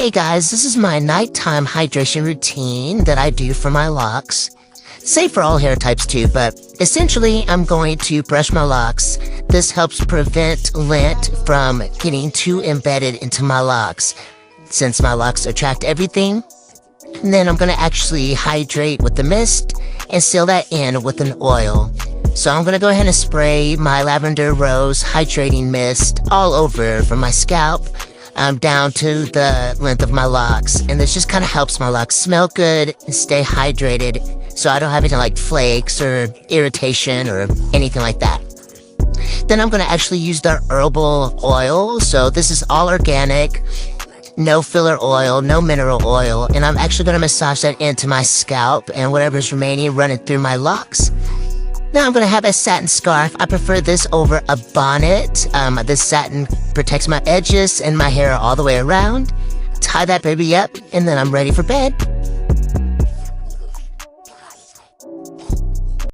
Hey guys, this is my nighttime hydration routine that I do for my locks. Same for all hair types too, but essentially I'm going to brush my locks. This helps prevent lint from getting too embedded into my locks, since my locks attract everything. And then I'm going to actually hydrate with the mist and seal that in with an oil. So I'm going to go ahead and spray my Lavender Rose Hydrating Mist all over from my scalp down to the length of my locks. And this just kind of helps my locks smell good and stay hydrated so I don't have anything like flakes or irritation or anything like that. Then I'm going to actually use the herbal oil. So this is all organic, no filler oil, no mineral oil. And I'm actually going to massage that into my scalp and whatever's remaining, run it through my locks. Now I'm going to have a satin scarf. I prefer this over a bonnet. This satin protects my edges and my hair all the way around. Tie that baby up, and then I'm ready for bed.